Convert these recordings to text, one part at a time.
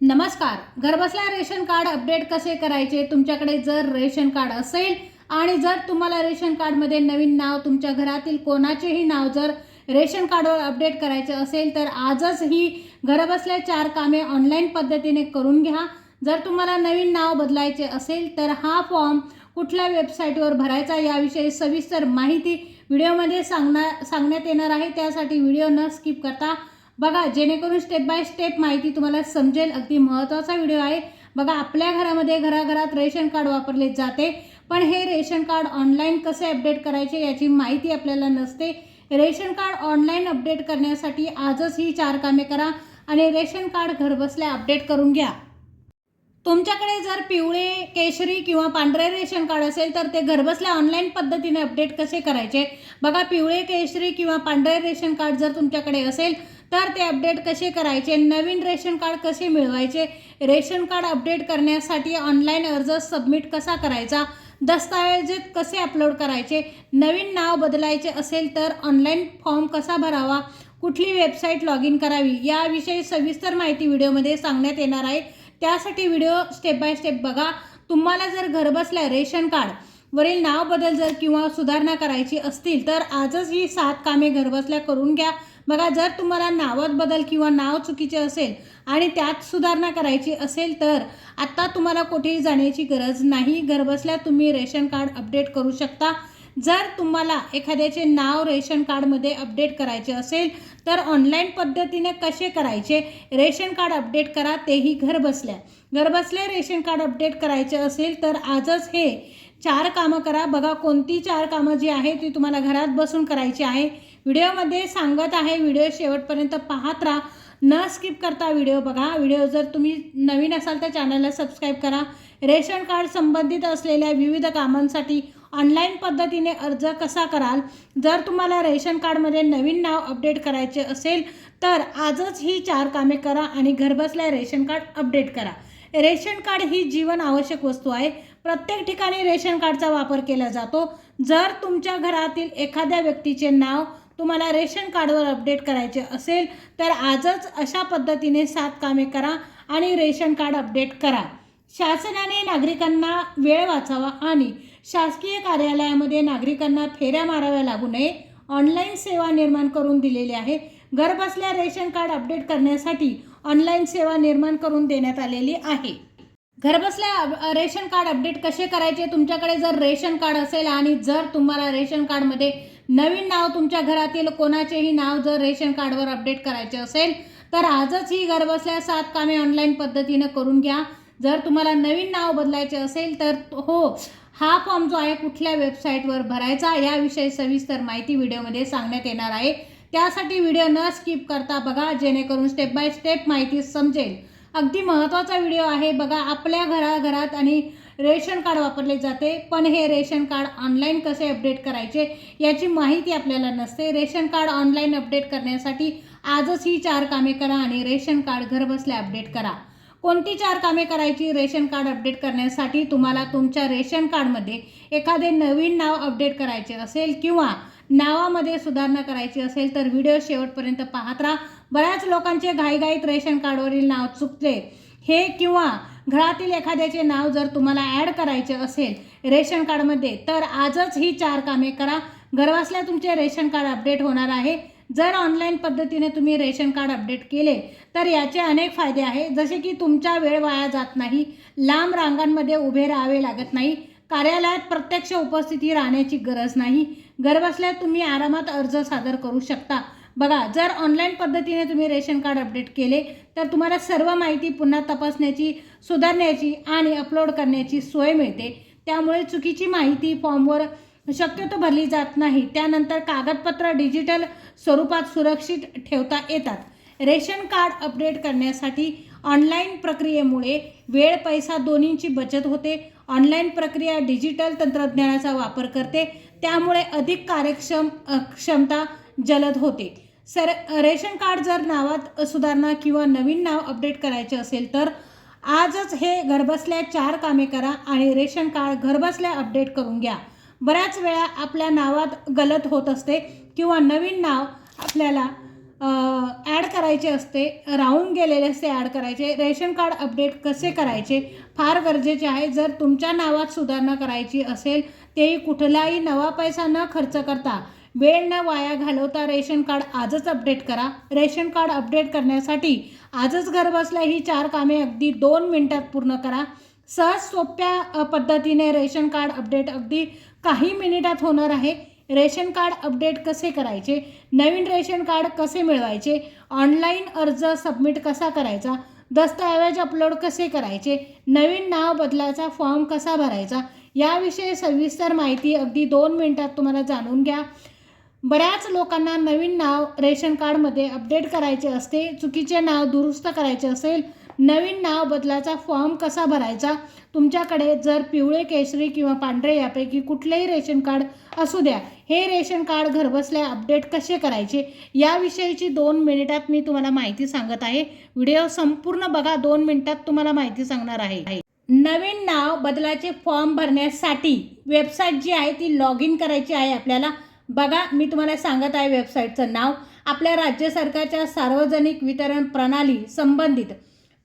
नमस्कार. घरबसल्या ration card update कसे करायचे? तुमच्याकडे जर रेशन कार्ड असेल आणि जर तुम्हाला रेशन कार्डमध्ये नवीन नाव, तुमच्या घरातील कोणाचेही नाव जर रेशन कार्डवर अपडेट करायचे असेल तर आजच ही घरबसल्या 4 कामे ऑनलाईन पद्धतीने करून घ्या. जर तुम्हाला नवीन नाव बदलायचे असेल तर हा फॉर्म कुठल्या वेबसाईटवर भरायचा याविषयी सविस्तर माहिती व्हिडिओमध्ये सांगण्यात येणार आहे. त्यासाठी व्हिडिओ न स्किप करता बघा, जेणेकरून स्टेप बाय स्टेप माहिती तुम्हाला समजेल. अगदी महत्त्वाचा व्हिडिओ आहे. बघा, आपल्या घरामध्ये घराघरात रेशन कार्ड वापरले जाते, पण हे रेशन कार्ड ऑनलाईन कसे अपडेट करायचे याची माहिती आपल्याला नसते. रेशन कार्ड ऑनलाईन अपडेट करण्यासाठी आजच ही 4 कामे करा आणि रेशन कार्ड घरबसल्या अपडेट करून घ्या. तुमच्याकडे जर पिवळे, केशरी किंवा पांढरे रेशन कार्ड असेल तर ते घरबसल्या ऑनलाईन पद्धतीने अपडेट कसे करायचे? बघा, पिवळे, केशरी किंवा पांढरे रेशन कार्ड जर तुमच्याकडे असेल तर ते अपडेट कसे करायचे? नवीन रेशन कार्ड कसे मिळवायचे? रेशन कार्ड अपडेट करण्यासाठी ऑनलाईन अर्ज सबमिट कसा करायचा? दस्तऐवज कसे अपलोड करायचे? नवीन नाव बदलायचे असेल तर ऑनलाईन फॉर्म कसा भरावा? कुठली वेबसाईट लॉग इन करावी? याविषयी सविस्तर माहिती व्हिडिओमध्ये सांगण्यात येणार आहे. त्यासाठी व्हिडिओ स्टेप बाय स्टेप बघा. तुम्हाला जर घरबसल्या रेशन कार्ड वरील नाव बदल जर किंवा सुधारणा करायची असतील तर आजच ही 7 कामे घरबसल्या करून घ्या. बघा, जर तुम्हाला नावात बदल किंवा नाव चुकीचे असेल आणि त्यात सुधारणा करायची असेल तर आत्ता तुम्हाला कुठेही जाण्याची गरज नाही. घरबसल्या तुम्ही रेशन कार्ड अपडेट करू शकता. जर तुम्हाला एखाद्याचे नाव रेशन कार्डमध्ये अपडेट करायचे असेल तर ऑनलाईन पद्धतीने कसे करायचे? रेशन कार्ड अपडेट करा, तेही घरबसल्या. घरबसल्या रेशन कार्ड अपडेट करायचे असेल तर आजच हे 4 कामं करा. बघा, कोणती 4 कामं जी आहे ती तुम्हाला घरात बसून करायची आहे. व्हिडिओमध्ये सांगत आहे. व्हिडिओ शेवटपर्यंत पाहत राहा, न स्किप करता व्हिडिओ बघा. व्हिडिओ जर तुम्ही नवीन असाल तर चॅनलला सबस्क्राईब करा. रेशन कार्ड संबंधित असलेल्या विविध कामांसाठी ऑनलाईन पद्धतीने अर्ज कसा कराल? जर तुम्हाला रेशन कार्डमध्ये नवीन नाव अपडेट करायचे असेल तर आजच ही 4 कामे करा आणि घरबसल्या रेशन कार्ड अपडेट करा. रेशन कार्ड ही जीवन आवश्यक वस्तू आहे. प्रत्येक ठिकाणी रेशन कार्डचा वापर केला जातो. जर तुमच्या घरातील एखाद्या व्यक्तीचे नाव तुम्हाला रेशन कार्डवर अपडेट करायचे असेल तर आजच अशा पद्धतीने 7 कामे करा आणि रेशन कार्ड अपडेट करा. शासनाने नागरिकांना वेळ वाचावा आणि शासकीय कार्यालयामध्ये नागरिकांना फेऱ्या माराव्या लागू नये ऑनलाईन सेवा निर्माण करून दिलेली आहे. घरबसल्या रेशन कार्ड अपडेट करण्यासाठी ऑनलाईन सेवा निर्माण करून देण्यात आलेली आहे. घरबसल्या रेशन कार्ड अपडेट कसे करायचे? तुमच्याकडे जर रेशन कार्ड असेल आणि जर तुम्हाला रेशन कार्डमध्ये नवीन नाव, तुमच्या घरातील कोणाचेही नाव जर रेशन कार्डवर अपडेट करायचे असेल तर आजच ही घरबसल्या 7 कामे ऑनलाईन पद्धतीने करून घ्या. जर तुम्हाला नवीन नाव बदलायचे असेल तर हा फॉर्म जो आहे कुठल्या वेबसाईटवर भरायचा याविषयी सविस्तर माहिती व्हिडिओमध्ये सांगण्यात येणार आहे. त्यासाठी व्हिडिओ न स्किप करता बघा, जेणेकरून स्टेप बाय स्टेप माहिती समजेल. अगदी महत्त्वाचा व्हिडिओ आहे. बघा, आपल्या घराघरात आणि रेशन कार्ड वापरले जाते, पण हे रेशन कार्ड ऑनलाईन कसे अपडेट करायचे याची माहिती आपल्याला नसते. रेशन कार्ड ऑनलाईन अपडेट करण्यासाठी आजच ही 4 कामे करा आणि रेशन कार्ड घरबसल्या अपडेट करा. कोणती 4 कामे करायची? रेशन कार्ड अपडेट करण्यासाठी तुम्हाला तुमच्या रेशन कार्डमध्ये एखादे नवीन नाव अपडेट करायचे असेल किंवा नावामध्ये सुधारणा करायची असेल तर व्हिडिओ शेवटपर्यंत पाहत राहा. बऱ्याच लोकांचे घाईघाईत रेशन कार्डवरील नाव चुकते हे किंवा घरातील एखाद्याचे नाव जर तुम्हाला ॲड करायचे असेल रेशन कार्डमध्ये तर आजच ही 4 कामे करा. घरबसल्या तुमचे रेशन कार्ड अपडेट होणार आहे. जर ऑनलाईन पद्धतीने तुम्ही रेशन कार्ड अपडेट केले तर याचे अनेक फायदे आहेत, जसे की तुमचा वेळ वाया जात नाही, लांब रांगांमध्ये उभे राहावे लागत नाही, कार्यालयात प्रत्यक्ष उपस्थिती राहण्याची गरज नाही. घरबसल्या तुम्ही आरामात अर्ज सादर करू शकता. बघा, जर ऑनलाईन पद्धतीने तुम्ही रेशन कार्ड अपडेट केले तर तुम्हाला सर्व माहिती पुन्हा तपासण्याची, सुधारण्याची आणि अपलोड करण्याची सोय मिळते. त्यामुळे चुकीची माहिती फॉर्मवर शक्यतो भरली जात नाही. त्यानंतर कागदपत्र डिजिटल स्वरूपात सुरक्षित ठेवता येतात. रेशन कार्ड अपडेट करण्यासाठी ऑनलाईन प्रक्रियेमुळे वेळ, पैसा दोन्हींची बचत होते. ऑनलाईन प्रक्रिया डिजिटल तंत्रज्ञानाचा वापर करते, त्यामुळे अधिक क्षमता जलद होते. रेशन कार्ड जर नावात सुधारणा किंवा नवीन नाव अपडेट करायचे असेल तर आजच हे घरबसल्या 4 कामे करा आणि रेशन कार्ड घरबसल्या अपडेट करून घ्या. बऱ्याच वेळा आपल्या नावात गलत होत असते किंवा नवीन नाव आपल्याला ॲड करायचे असते, राहून गेलेले असते ॲड करायचे. रेशन कार्ड अपडेट कसे करायचे फार गरजेचे आहे. जर तुमच्या नावात सुधारणा करायची असेल तेही कुठलाही नवा पैसा न खर्च करता, वेळ न वाया घालवता रेशन कार्ड आजच अपडेट करा. रेशन कार्ड अपडेट करण्यासाठी आजच घरबसल्या ही 4 कामे अगदी 2 मिनिटात पूर्ण करा. सहज सोप्या पद्धतीने रेशन कार्ड अपडेट अगदी काही मिनिटात होणार आहे. रेशन कार्ड अपडेट कसे करायचे, नवीन रेशन कार्ड कसे मिळवायचे, ऑनलाईन अर्ज सबमिट कसा करायचा, दस्तऐवज अपलोड कसे करायचे, नवीन नाव बदलाचा फॉर्म कसा भरायचा, याविषयी सविस्तर माहिती अगदी 2 मिनिटात तुम्हाला जाणून घ्या. बऱ्याच लोकांना नवीन नाव रेशन कार्डमध्ये अपडेट करायचे असते, चुकीचे नाव दुरुस्त करायचे असेल, नवीन नाव बदलाचा फॉर्म कसा भरायचा. तुमच्याकडे जर पिवळे, केशरी किंवा पांढरे यापैकी कुठलेही रेशन कार्ड असू द्या, हे रेशन कार्ड घरबसल्या अपडेट कसे करायचे याविषयीची 2 मिनिटात मी तुम्हाला माहिती सांगत आहे. व्हिडिओ संपूर्ण बघा, 2 मिनिटात तुम्हाला माहिती सांगणार आहे. नवीन नाव बदलाचे फॉर्म भरण्यासाठी वेबसाईट जी आहे ती लॉग इन करायची आहे आपल्याला. बघा, मी तुम्हाला सांगत आहे वेबसाईटचं नाव. आपल्या राज्य सरकारच्या सार्वजनिक वितरण प्रणाली संबंधित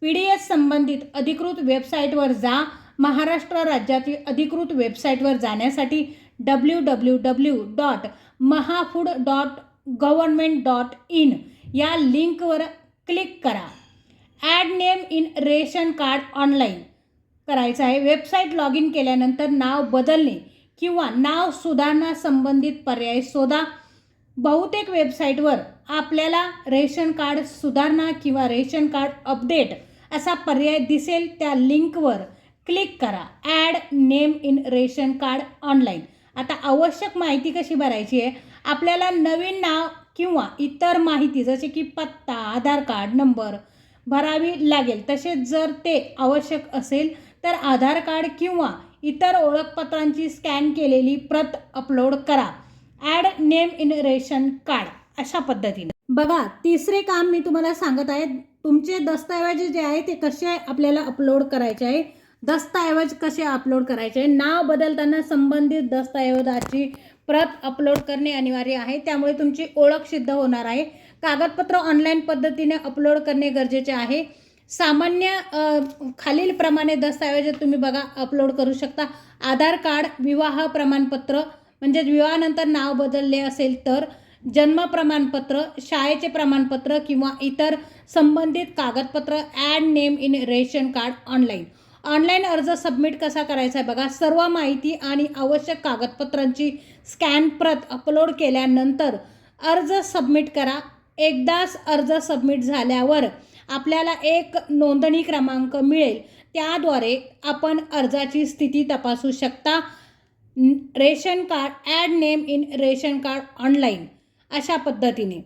PDS संबंधित अधिकृत वेबसाईटवर जा. महाराष्ट्र राज्यातील अधिकृत वेबसाईटवर जाण्यासाठी www.mahafood.government.in या लिंकवर क्लिक करा. Add name in ration card online करायचं आहे. वेबसाईट लॉग इन केल्यानंतर नाव बदलणे किंवा नाव सुधारणा संबंधित पर्याय शोधा. बहुतेक वेबसाईटवर आपल्याला रेशन कार्ड सुधारणा किंवा रेशन कार्ड अपडेट असा पर्याय दिसेल. त्या लिंकवर क्लिक करा. Add name in ration card online. आता आवश्यक माहिती कशी भरायची आहे, आपल्याला नवीन नाव किंवा इतर माहिती जसे की पत्ता, आधार कार्ड नंबर भरावी लागेल. तसेच जर ते आवश्यक असेल तर आधार कार्ड किंवा इतर ओळखपत्रांची स्कॅन केलेली प्रत अपलोड करा. Add name in ration card अशा पद्धतीने. बघा, तिसरे काम मी तुम्हाला सांगत आहे. तुमचे दस्तऐवज जे आहे ते कसे आपल्याला अपलोड करायचे आहे, दस्तऐवज कसे अपलोड करायचे आहे. नाव बदलताना संबंधित दस्तऐवजाची प्रत अपलोड करणे अनिवार्य आहे. त्यामुळे तुमची ओळख सिद्ध होणार आहे. कागदपत्र ऑनलाईन पद्धतीने अपलोड करणे गरजेचे आहे. सामान्य खालीलप्रमाणे दस्तऐवज तुम्ही बघा अपलोड करू शकता. आधार कार्ड, विवाह प्रमाणपत्र म्हणजे विवाहानंतर नाव बदलले असेल तर, जन्म प्रमाणपत्र, शाळेचे प्रमाणपत्र किंवा इतर संबंधित कागदपत्र. Add name in ration card online. Online अर्ज सबमिट कसा करायचा आहे बघा. सर्व माहिती आणि आवश्यक कागदपत्रांची स्कॅन प्रत अपलोड केल्यानंतर अर्ज सबमिट करा. एकदाच अर्ज सबमिट झाल्यावर आपल्याला एक नोंदणी क्रमांक मिळेल. त्याद्वारे आपण अर्जाची स्थिती तपासू शकता. Ration card, add name in ration card online अशा पद्धतीने.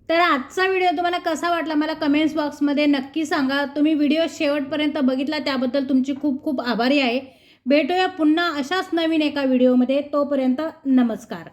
तर आजचा व्हिडिओ तुम्हाला कसा वाटला मला कमेंट्स बॉक्समध्ये नक्की सांगा. तुम्ही व्हिडिओ शेवटपर्यंत बघितला त्याबद्दल तुमची खूप खूप आभारी आहे. भेटूया पुन्हा अशाच नवीन एका व्हिडिओमध्ये. तोपर्यंत नमस्कार.